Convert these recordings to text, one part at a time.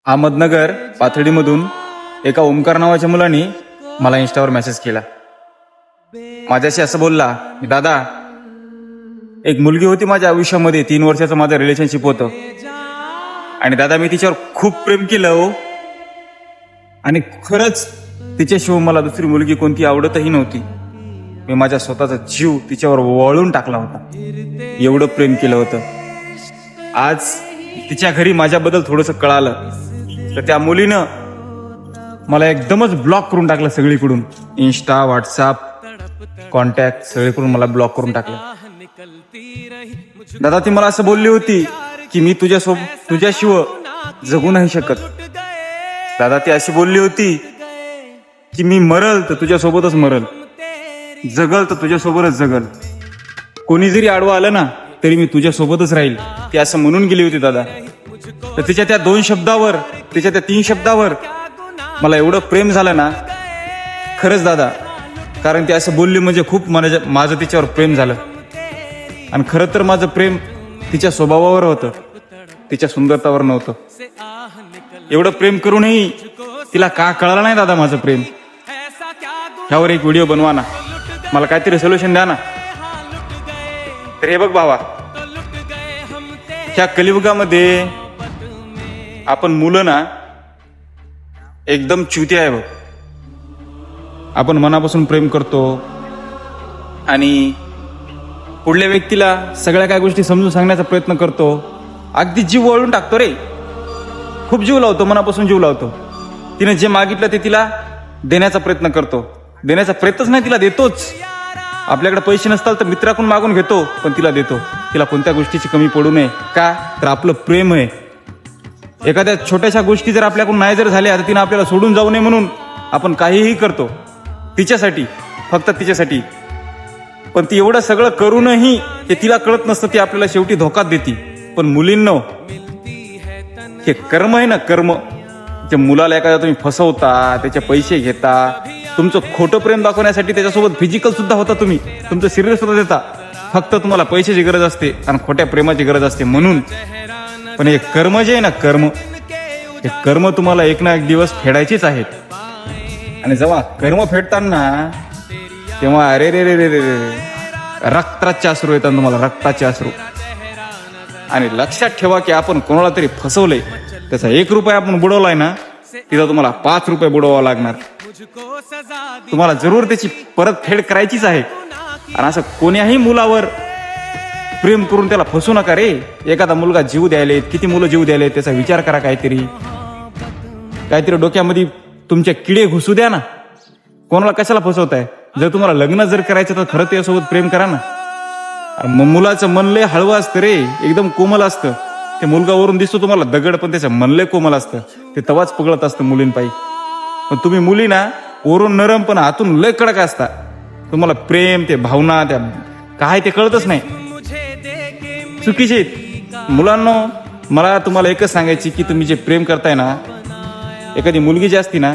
अहमदनगर पाथर्डीमधून एका ओमकार नावाच्या मुलाने मला इंस्टावर मेसेज केला. माझ्याशी असं बोलला, दादा एक मुलगी होती माझ्या आयुष्यामध्ये, 3 वर्षाचं माझं रिलेशनशिप होतं आणि दादा मी तिच्यावर खूप प्रेम केलं हो. आणि खरंच तिच्याशिवाय मला दुसरी मुलगी कोणती आवडतही नव्हती. मी माझ्या स्वतःचा जीव तिच्यावर वळून टाकला होता, एवढं प्रेम केलं होतं. आज तिच्या घरी माझ्याबद्दल थोडंसं कळालं तर त्या मुलीनं मला एकदमच ब्लॉक करून टाकलं सगळीकडून. इंस्टा, व्हॉट्सअप, कॉन्टॅक्ट सगळीकडून मला ब्लॉक करून टाकलं. दादा ती मला असं बोलली होती की मी तुझ्याशिवाय जगू नाही शकत. दादा ती अशी बोलली होती की मी मरल तर तुझ्यासोबतच मरल, जगल तर तुझ्यासोबतच जगल, कोणी जरी आडवं आलं ना तरी मी तुझ्यासोबतच राहील. ती असं म्हणून गेली होती दादा. तर तिच्या त्या 2 शब्दावर, तिच्या त्या 3 शब्दावर मला एवढं प्रेम झालं ना, खरंच दादा. कारण ती असं बोलली म्हणजे खूप माझं तिच्यावर प्रेम झालं. आणि खरं तर माझं प्रेम तिच्या स्वभावावर होतं, तिच्या सुंदरतावर नव्हतं. एवढं प्रेम करूनही तिला का कळलं नाही दादा माझं प्रेम. ह्यावर एक व्हिडिओ बनवा ना, मला काहीतरी सोल्युशन द्या ना. तर हे बघ भावा, ह्या कलियुगामध्ये आपण मुलं ना एकदम च्युती आहे बघ. आपण मनापासून प्रेम करतो आणि पुढल्या व्यक्तीला सगळ्या काय गोष्टी समजून सांगण्याचा प्रयत्न करतो. अगदी जीव वळून टाकतो रे, खूप जीव लावतो, मनापासून जीव लावतो. तिने जे मागितलं ते तिला देण्याचा प्रयत्न करतो. देण्याचा प्रयत्नच नाही, तिला देतोच. आपल्याकडे पैसे नसतात तर मित्राकडून मागून घेतो, पण तिला देतो. तिला कोणत्या गोष्टीची कमी पडू नये. का तर आपलं प्रेम आहे. एखाद्या छोट्याशा गोष्टी जर आपल्याकडून नाही जर झाल्या तर तिनं आपल्याला सोडून जाऊ नये म्हणून आपण काहीही करतो तिच्यासाठी, फक्त तिच्यासाठी. पण ती एवढं सगळं करूनही हे तिला कळत नसतं, ती आपल्याला शेवटी धोकाच देते. पण मुलींनो, हे कर्म आहे ना, कर्म. त्या मुलाला एखाद्या तुम्ही फसवता, त्याचे पैसे घेता, तुमचं खोटं प्रेम दाखवण्यासाठी त्याच्यासोबत फिजिकल सुद्धा होता, तुम्ही तुमचं सिरियस सुद्धा देता. फक्त तुम्हाला पैशाची गरज असते आणि खोट्या प्रेमाची गरज असते म्हणून. पण हे कर्म जे आहे ना, कर्म, हे कर्म तुम्हाला एक ना एक दिवस फेडायचेच आहेत. आणि जेव्हा कर्म फेडताना तेव्हा अरे रे रे रे रे रे रक्ताचे अश्रू येतात तुम्हाला, रक्ताचे अश्रू. आणि लक्षात ठेवा की आपण कोणाला तरी फसवलंय, त्याचा 1 रुपया आपण बुडवलाय ना, तिथं तुम्हाला 5 रुपये बुडवावं लागणार. तुम्हाला जरूर त्याची परतफेड करायचीच आहे. आणि असं कोण्याही मुलावर प्रेम करून त्याला फसू नका रे. एखादा मुलगा जीव द्यायलेत, किती मुलं जीव द्यायलेत त्याचा विचार करा. काहीतरी डोक्यामध्ये तुमच्या किडे घुसू द्या ना. कोणाला कशाला फसवताय? जर तुम्हाला लग्न जर करायचं तर खरं त्यासोबत प्रेम करा ना. मुलाचं मन लय हळवं असतं रे, एकदम कोमल असतं. ते मुलगा वरून दिसतो तुम्हाला दगड, पण त्याचं मन लय कोमल असतं. ते तवाच पगळत असतं मुलींपायी. पण तुम्ही मुली ना वरून नरम पण आतून लय कडक असता. तुम्हाला प्रेम, ते भावना, त्या काय ते कळतच नाही. चुकीचे आहेत मुलांनो. मला तुम्हाला एकच सांगायची की तुम्ही जे प्रेम करताय ना, एखादी मुलगी जी असती ना,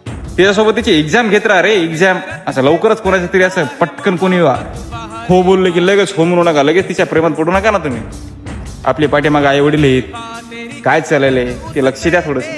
त्याच्यासोबत त्याची एक्झाम घेत राहा रे, एक्झाम. असं लवकरच कोणाच्या तरी असं पटकन कोणी हो बोलले की लगेच हो म्हणू नका, लगेच तिच्या प्रेमात पडू नका ना तुम्ही. आपले पाठीमागे आई वडील आहेत, काय चाललंय ते लक्ष द्या थोडंसं.